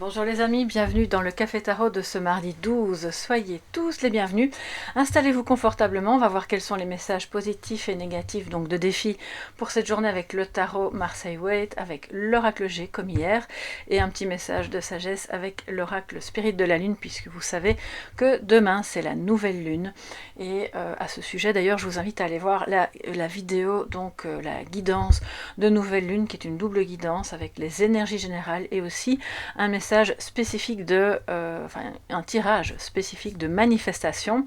Bonjour les amis, bienvenue dans le Café Tarot de ce mardi 12. Soyez tous les bienvenus. Installez-vous confortablement, on va voir quels sont les messages positifs et négatifs, donc de défis pour cette journée avec le Tarot Marseille Waite, avec l'Oracle G comme hier, et un petit message de sagesse avec l'Oracle Spirit de la Lune, puisque vous savez que demain c'est la nouvelle lune. Et à ce sujet d'ailleurs, je vous invite à aller voir la vidéo, donc la guidance de nouvelle lune, qui est une double guidance avec les énergies générales et aussi un message spécifique un tirage spécifique de manifestation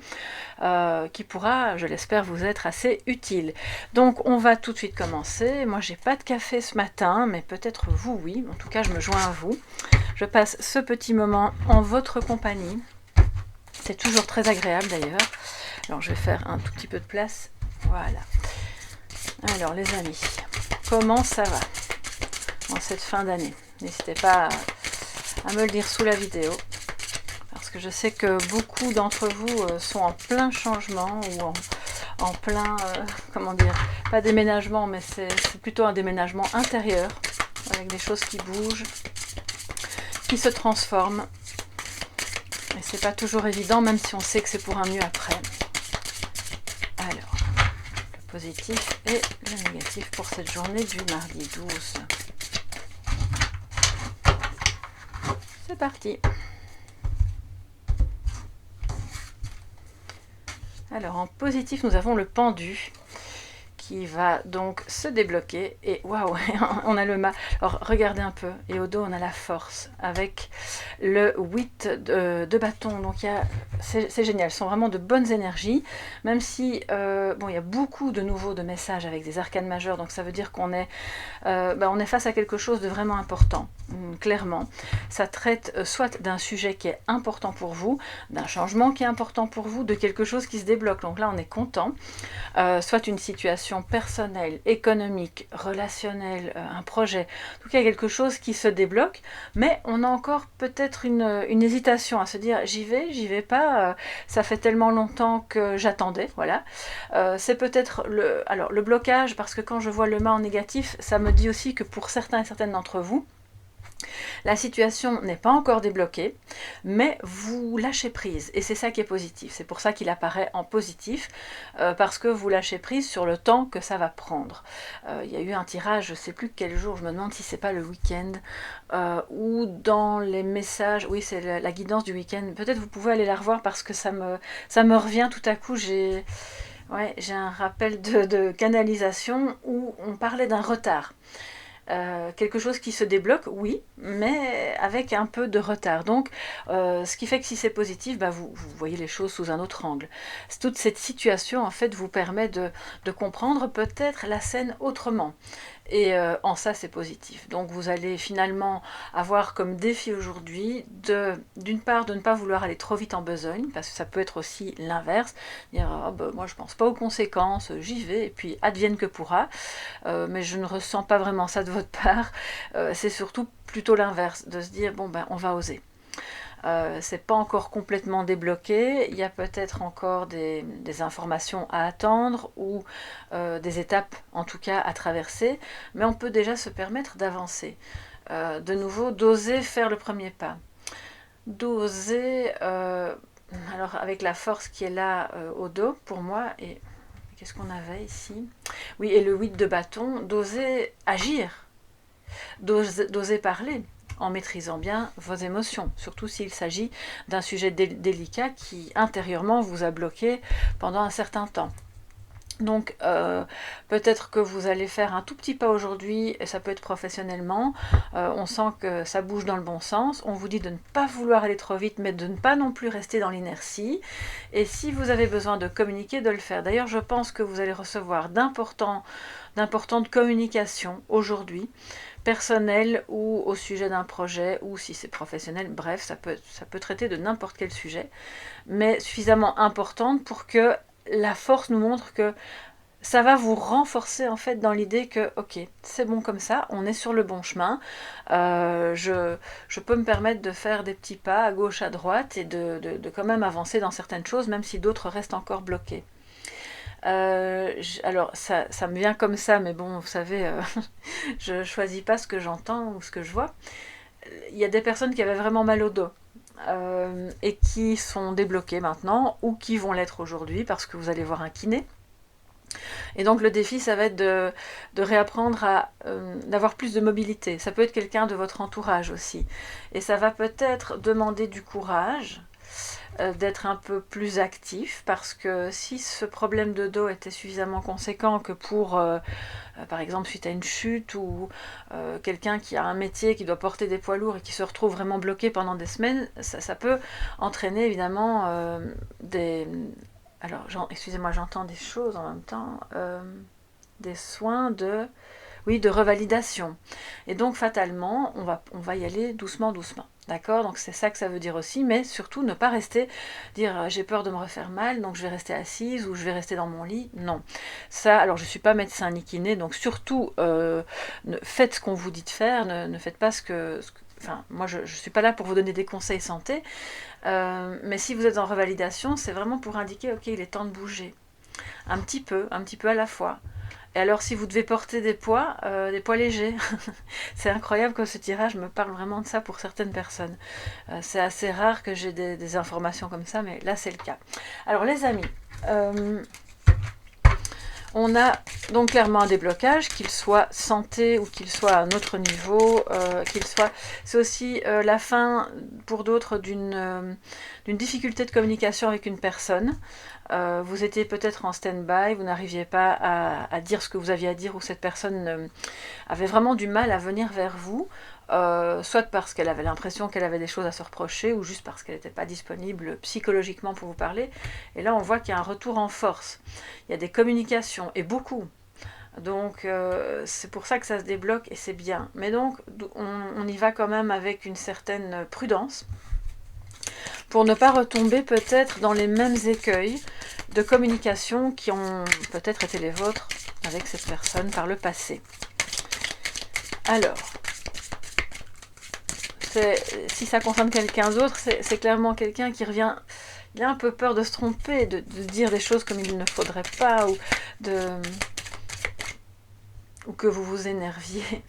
qui pourra, je l'espère, vous être assez utile. Donc on va tout de suite commencer. Moi j'ai pas de café ce matin, mais peut-être vous oui, en tout cas je me joins à vous. Je passe ce petit moment en votre compagnie. C'est toujours très agréable d'ailleurs. Alors je vais faire un tout petit peu de place. Voilà. Alors les amis, comment ça va en cette fin d'année? N'hésitez pas à me le dire sous la vidéo, parce que je sais que beaucoup d'entre vous sont en plein changement ou en plein, comment dire, pas déménagement, mais c'est plutôt un déménagement intérieur, avec des choses qui bougent, qui se transforment, et c'est pas toujours évident, même si on sait que c'est pour un mieux après. Alors, le positif et le négatif pour cette journée du mardi 12. C'est parti. Alors en positif, nous avons le pendu qui va donc se débloquer et waouh, on a le mât. Alors regardez un peu, et au dos on a la force avec le 8 de bâton. Donc c'est génial, ce sont vraiment de bonnes énergies, même si il y a beaucoup de nouveaux de messages avec des arcanes majeures, donc ça veut dire qu'on est, on est face à quelque chose de vraiment important, clairement. Ça traite soit d'un sujet qui est important pour vous, d'un changement qui est important pour vous, de quelque chose qui se débloque, donc là on est content, soit une situation personnelle, économique, relationnelle, un projet, en tout cas quelque chose qui se débloque, mais on a encore peut-être une hésitation à se dire j'y vais pas, ça fait tellement longtemps que j'attendais, voilà. C'est peut-être le blocage, parce que quand je vois le mât en négatif, ça me dit aussi que pour certains et certaines d'entre vous, la situation n'est pas encore débloquée, mais vous lâchez prise, et c'est ça qui est positif. C'est pour ça qu'il apparaît en positif, parce que vous lâchez prise sur le temps que ça va prendre. Il y a eu un tirage, je ne sais plus quel jour, je me demande si c'est pas le week-end, ou dans les messages, oui c'est la guidance du week-end, peut-être vous pouvez aller la revoir, parce que ça me revient tout à coup, j'ai un rappel de canalisation où on parlait d'un retard. Quelque chose qui se débloque, oui, mais avec un peu de retard. Donc, ce qui fait que si c'est positif, vous voyez les choses sous un autre angle. Toute cette situation, en fait, vous permet de comprendre peut-être la scène autrement. Et en ça, c'est positif. Donc, vous allez finalement avoir comme défi aujourd'hui d'une part, de ne pas vouloir aller trop vite en besogne, parce que ça peut être aussi l'inverse. Dire, moi, je pense pas aux conséquences, j'y vais, et puis advienne que pourra. Mais je ne ressens pas vraiment ça de votre part. C'est surtout plutôt l'inverse, de se dire, on va oser. C'est pas encore complètement débloqué, il y a peut-être encore des informations à attendre ou des étapes en tout cas à traverser, mais on peut déjà se permettre d'avancer. De nouveau, d'oser faire le premier pas. D'oser, alors avec la force qui est là au dos pour moi, et qu'est-ce qu'on avait ici? Oui, et le 8 de bâton, d'oser agir, d'oser parler, en maîtrisant bien vos émotions, surtout s'il s'agit d'un sujet délicat qui intérieurement vous a bloqué pendant un certain temps. Donc peut-être que vous allez faire un tout petit pas aujourd'hui, et ça peut être professionnellement, on sent que ça bouge dans le bon sens, on vous dit de ne pas vouloir aller trop vite, mais de ne pas non plus rester dans l'inertie, et si vous avez besoin de communiquer, de le faire. D'ailleurs, je pense que vous allez recevoir d'importantes communications aujourd'hui, personnelles ou au sujet d'un projet, ou si c'est professionnel, bref, ça peut traiter de n'importe quel sujet, mais suffisamment importante pour que la force nous montre que ça va vous renforcer en fait dans l'idée que ok, c'est bon comme ça, on est sur le bon chemin, je peux me permettre de faire des petits pas à gauche, à droite, et de quand même avancer dans certaines choses, même si d'autres restent encore bloquées. Alors ça me vient comme ça, mais bon, vous savez, je choisis pas ce que j'entends ou ce que je vois. il y a des personnes qui avaient vraiment mal au dos. Et qui sont débloquées maintenant ou qui vont l'être aujourd'hui parce que vous allez voir un kiné. Et donc le défi, ça va être de réapprendre à d'avoir plus de mobilité. Ça peut être quelqu'un de votre entourage aussi. Et ça va peut-être demander du courage, d'être un peu plus actif, parce que si ce problème de dos était suffisamment conséquent que pour, par exemple, suite à une chute, ou quelqu'un qui a un métier, qui doit porter des poids lourds et qui se retrouve vraiment bloqué pendant des semaines, ça peut entraîner évidemment des... Alors, excusez-moi, j'entends des choses en même temps. Des soins de... Oui, de revalidation. Et donc, fatalement, on va y aller doucement, doucement. D'accord? Donc, c'est ça que ça veut dire aussi, mais surtout ne pas rester, dire j'ai peur de me refaire mal, donc je vais rester assise ou je vais rester dans mon lit. Non. Ça, alors, je ne suis pas médecin ni kiné, donc surtout, faites ce qu'on vous dit de faire, ne faites pas enfin, moi, je ne suis pas là pour vous donner des conseils santé, mais si vous êtes en revalidation, c'est vraiment pour indiquer, ok, il est temps de bouger. Un petit peu à la fois. Et alors, si vous devez porter des poids légers, c'est incroyable que ce tirage me parle vraiment de ça pour certaines personnes. C'est assez rare que j'ai des informations comme ça, mais là, c'est le cas. Alors, les amis, on a donc clairement un déblocage, qu'il soit santé ou qu'il soit à un autre niveau, c'est aussi la fin pour d'autres d'une difficulté de communication avec une personne. Vous étiez peut-être en stand-by, vous n'arriviez pas à dire ce que vous aviez à dire, ou cette personne avait vraiment du mal à venir vers vous, soit parce qu'elle avait l'impression qu'elle avait des choses à se reprocher, ou juste parce qu'elle n'était pas disponible psychologiquement pour vous parler. Et là, on voit qu'il y a un retour en force. Il y a des communications, et beaucoup. Donc, c'est pour ça que ça se débloque, et c'est bien. Mais donc, on y va quand même avec une certaine prudence, pour ne pas retomber peut-être dans les mêmes écueils de communication qui ont peut-être été les vôtres avec cette personne par le passé. Alors, si ça concerne quelqu'un d'autre, c'est clairement quelqu'un qui revient, il a un peu peur de se tromper, de dire des choses comme il ne faudrait pas, ou que vous vous énerviez.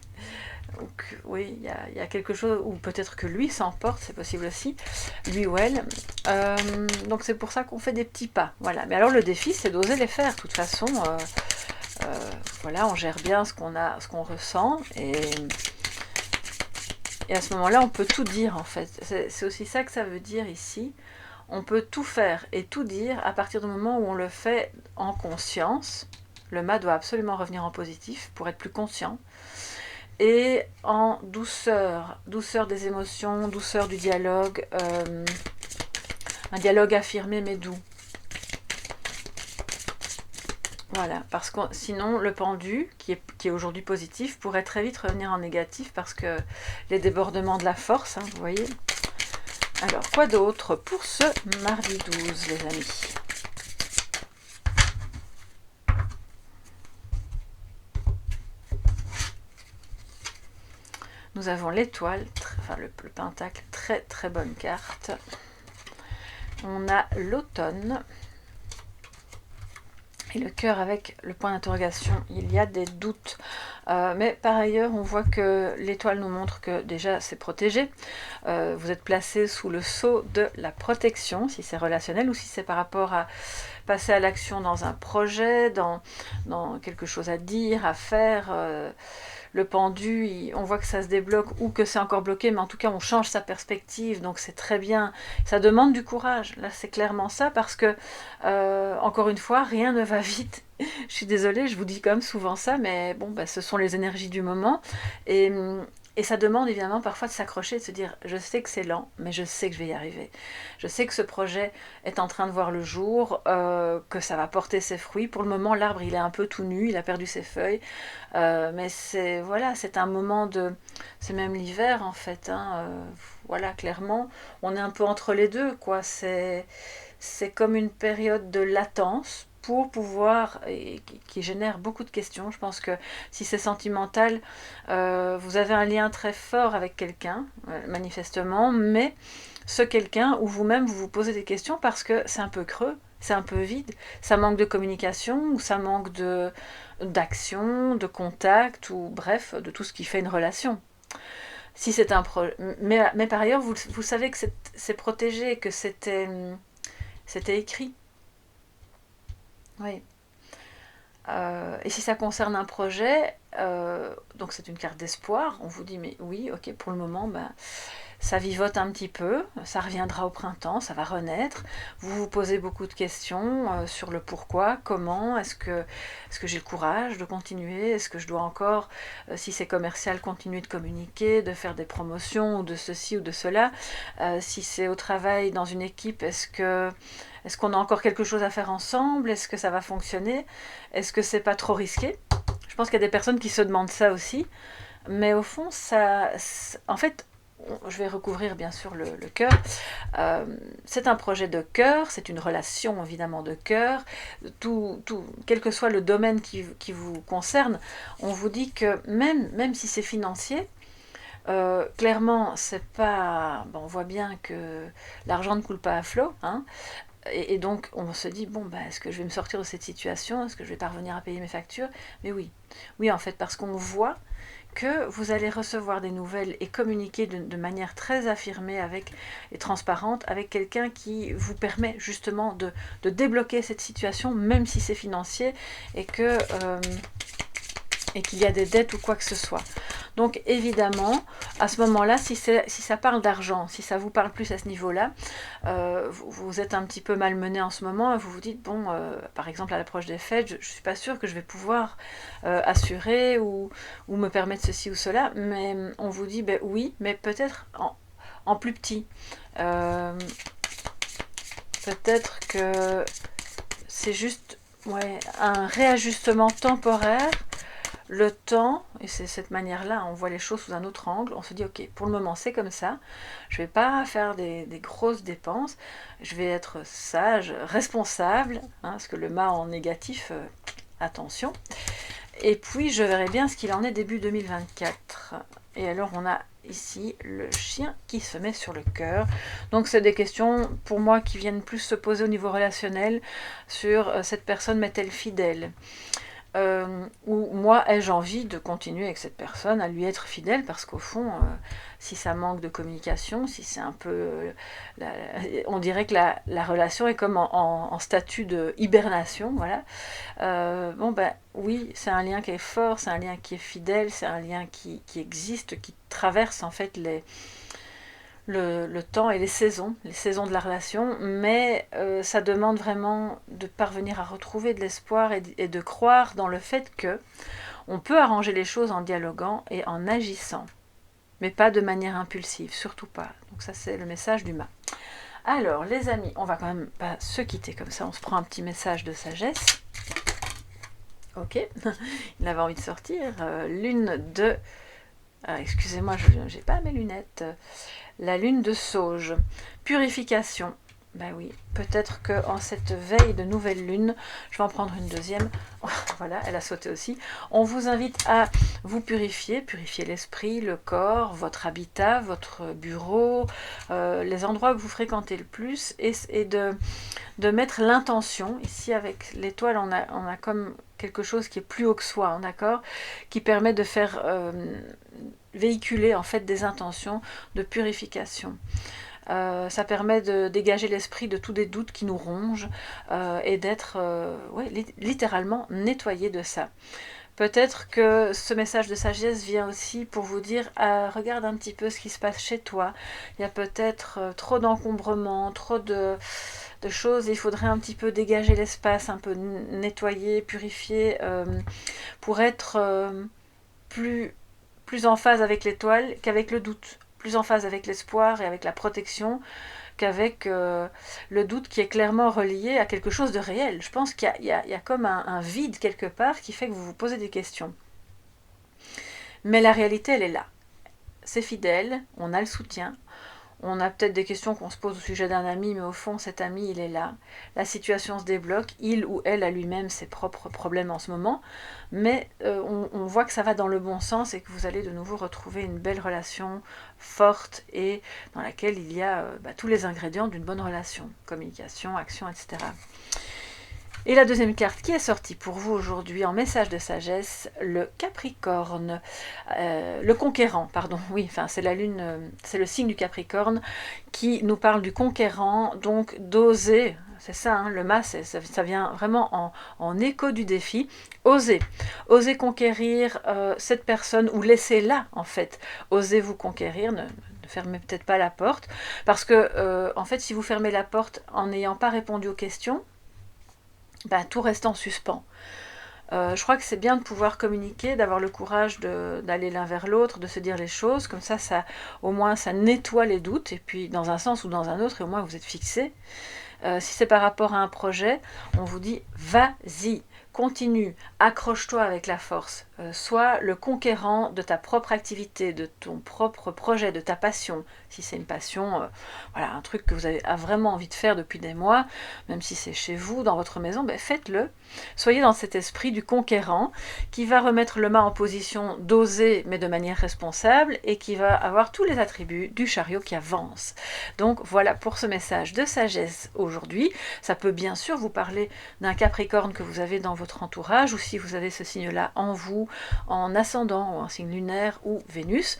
Donc, oui, il y a quelque chose, ou peut-être que lui s'emporte, c'est possible aussi, lui ou elle. Donc c'est pour ça qu'on fait des petits pas. Voilà. Mais alors le défi, c'est d'oser les faire. De toute façon, voilà, on gère bien ce qu'on ressent, et à ce moment-là, on peut tout dire en fait. C'est aussi ça que ça veut dire ici. On peut tout faire et tout dire à partir du moment où on le fait en conscience. Le mât doit absolument revenir en positif pour être plus conscient. Et en douceur, douceur des émotions, douceur du dialogue, un dialogue affirmé mais doux. Voilà, parce que sinon le pendu, qui est aujourd'hui positif, pourrait très vite revenir en négatif, parce que les débordements de la force, hein, vous voyez. Alors, quoi d'autre pour ce mardi 12, les amis? Nous avons l'étoile, enfin le pentacle, très très bonne carte. On a l'automne. Et le cœur avec le point d'interrogation, il y a des doutes. Mais par ailleurs, on voit que l'étoile nous montre que déjà c'est protégé. Vous êtes placé sous le sceau de la protection, si c'est relationnel ou si c'est par rapport à passer à l'action dans un projet, dans quelque chose à dire, à faire. Le pendu, on voit que ça se débloque ou que c'est encore bloqué, mais en tout cas on change sa perspective, donc c'est très bien. Ça demande du courage, là c'est clairement ça, parce que encore une fois, rien ne va vite. Je suis désolée, je vous dis quand même souvent ça, mais bon, bah, ce sont les énergies du moment, et ça demande évidemment parfois de s'accrocher, de se dire je sais que c'est lent, mais je sais que je vais y arriver. Je sais que ce projet est en train de voir le jour, que ça va porter ses fruits. Pour le moment, l'arbre il est un peu tout nu, il a perdu ses feuilles, mais voilà, c'est un moment de... C'est même l'hiver en fait, hein, voilà, clairement, on est un peu entre les deux, quoi. C'est comme une période de latence pour pouvoir, et qui génère beaucoup de questions. Je pense que si c'est sentimental, vous avez un lien très fort avec quelqu'un, manifestement, mais ce quelqu'un, ou vous-même, vous vous posez des questions parce que c'est un peu creux, c'est un peu vide, ça manque de communication, ou ça manque d'action, de contact, ou bref, de tout ce qui fait une relation. Si c'est un projet, mais par ailleurs, vous savez que c'est protégé, que c'était écrit. Oui. Et si ça concerne un projet, donc c'est une carte d'espoir, on vous dit mais oui, ok, pour le moment, ben, ça vivote un petit peu, ça reviendra au printemps, ça va renaître. Vous vous posez beaucoup de questions sur le pourquoi, comment, est-ce que j'ai le courage de continuer, est-ce que je dois encore, si c'est commercial, continuer de communiquer, de faire des promotions, ou de ceci ou de cela. Si c'est au travail, dans une équipe, est-ce qu'on a encore quelque chose à faire ensemble? Est-ce que ça va fonctionner? Est-ce que c'est pas trop risqué? Je pense qu'il y a des personnes qui se demandent ça aussi. Mais au fond, en fait, je vais recouvrir bien sûr le cœur. Euh, c'est un projet de cœur, c'est une relation évidemment de cœur. Quel que soit le domaine qui vous concerne, on vous dit que même si c'est financier, clairement, c'est pas. Bon, on voit bien que l'argent ne coule pas à flot, hein, et donc on se dit bon bah est-ce que je vais me sortir de cette situation, est-ce que je vais parvenir à payer mes factures? Mais oui, oui en fait parce qu'on voit que vous allez recevoir des nouvelles et communiquer de manière très affirmée et transparente avec quelqu'un qui vous permet justement de débloquer cette situation, même si c'est financier et et qu'il y a des dettes ou quoi que ce soit. Donc évidemment, à ce moment-là, si ça parle d'argent, si ça vous parle plus à ce niveau-là, vous êtes un petit peu malmené en ce moment et vous vous dites, bon, par exemple à l'approche des fêtes, je ne suis pas sûre que je vais pouvoir assurer ou me permettre ceci ou cela, mais on vous dit, ben oui, mais peut-être en plus petit. Peut-être que c'est juste un réajustement temporaire, le temps, et c'est cette manière-là, on voit les choses sous un autre angle, on se dit ok, pour le moment c'est comme ça, je ne vais pas faire des grosses dépenses, je vais être sage, responsable, hein, parce que le mât en négatif, attention, et puis je verrai bien ce qu'il en est début 2024. Et alors on a ici le chien qui se met sur le cœur. Donc c'est des questions pour moi qui viennent plus se poser au niveau relationnel sur cette personne m'est-elle fidèle, ou moi ai-je envie de continuer avec cette personne, à lui être fidèle, parce qu'au fond, si ça manque de communication, si c'est un peu... on dirait que la relation est comme en statut de hibernation, voilà. Bon ben oui, c'est un lien qui est fort, c'est un lien qui est fidèle, c'est un lien qui existe, qui traverse en fait le temps et les saisons de la relation, mais ça demande vraiment de parvenir à retrouver de l'espoir et de croire dans le fait que on peut arranger les choses en dialoguant et en agissant, mais pas de manière impulsive, surtout pas. Donc ça c'est le message du mât. Alors les amis, on va quand même pas se quitter comme ça, on se prend un petit message de sagesse. Ok, il avait envie de sortir. Lune de... excusez-moi, je n'ai pas mes lunettes. La lune de Sauge. Purification. Ben oui, peut-être qu'en cette veille de nouvelle lune, je vais en prendre une deuxième. Voilà, elle a sauté aussi. On vous invite à vous purifier l'esprit, le corps, votre habitat, votre bureau, les endroits que vous fréquentez le plus, et de mettre l'intention. Ici, avec l'étoile, on a comme quelque chose qui est plus haut que soi, hein, d'accord, qui permet de faire véhiculer en fait des intentions de purification. Ça permet de dégager l'esprit de tous des doutes qui nous rongent, et d'être littéralement nettoyé de ça. Peut-être que ce message de sagesse vient aussi pour vous dire regarde un petit peu ce qui se passe chez toi. Il y a peut-être trop d'encombrement, trop de choses. Il faudrait un petit peu dégager l'espace, un peu nettoyer, purifier, pour être plus en phase avec l'étoile qu'avec le doute, plus en phase avec l'espoir et avec la protection qu'avec le doute, qui est clairement relié à quelque chose de réel. Je pense qu'il y a comme un vide quelque part qui fait que vous vous posez des questions. Mais la réalité, elle est là. C'est fidèle, on a le soutien, on a peut-être des questions qu'on se pose au sujet d'un ami, mais au fond, cet ami, il est là. La situation se débloque, il ou elle a lui-même ses propres problèmes en ce moment, mais on voit que ça va dans le bon sens et que vous allez de nouveau retrouver une belle relation forte et dans laquelle il y a tous les ingrédients d'une bonne relation, communication, action, etc. Et la deuxième carte qui est sortie pour vous aujourd'hui en message de sagesse, le Capricorne, le Conquérant, pardon, oui, enfin c'est la lune, c'est le signe du Capricorne qui nous parle du conquérant, donc d'oser, c'est ça, hein, le mât, ça vient vraiment en écho du défi, oser conquérir cette personne, ou laissez-la en fait, osez vous conquérir, ne fermez peut-être pas la porte, parce que en fait si vous fermez la porte en n'ayant pas répondu aux questions, ben, tout reste en suspens. Je crois que c'est bien de pouvoir communiquer, d'avoir le courage d'aller l'un vers l'autre, de se dire les choses, comme ça, au moins ça nettoie les doutes, et puis dans un sens ou dans un autre, et au moins vous êtes fixé. Si c'est par rapport à un projet, on vous dit vas-y, continue, accroche-toi avec la force, sois le conquérant de ta propre activité, de ton propre projet, de ta passion. Si c'est une passion, voilà, un truc que vous avez vraiment envie de faire depuis des mois, même si c'est chez vous, dans votre maison, ben faites-le. Soyez dans cet esprit du conquérant qui va remettre le mât en position d'oser, mais de manière responsable, et qui va avoir tous les attributs du chariot qui avance. Donc voilà pour ce message de sagesse aujourd'hui. Ça peut bien sûr vous parler d'un Capricorne que vous avez dans votre entourage, ou si vous avez ce signe-là en vous, en ascendant, ou en signe lunaire, ou Vénus.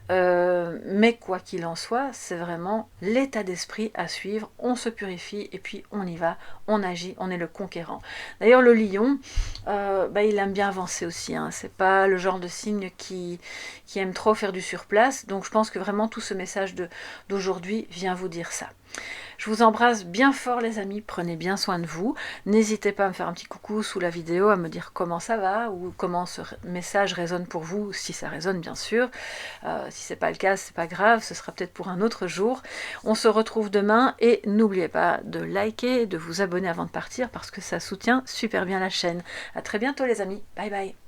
Mais quoi qu'il en soit, c'est vraiment l'état d'esprit à suivre. On se purifie et puis on y va, on agit, on est le conquérant. D'ailleurs, le lion, il aime bien avancer aussi, hein. C'est pas le genre de signe qui aime trop faire du surplace, donc je pense que vraiment tout ce message d'aujourd'hui vient vous dire ça. Je vous embrasse bien fort les amis, prenez bien soin de vous. N'hésitez pas à me faire un petit coucou sous la vidéo, à me dire comment ça va, ou comment ce message résonne pour vous, si ça résonne bien sûr. Si c'est pas le cas, c'est pas grave, ce sera peut-être pour un autre jour. On se retrouve demain, et n'oubliez pas de liker et de vous abonner avant de partir, parce que ça soutient super bien la chaîne. À très bientôt les amis, bye bye.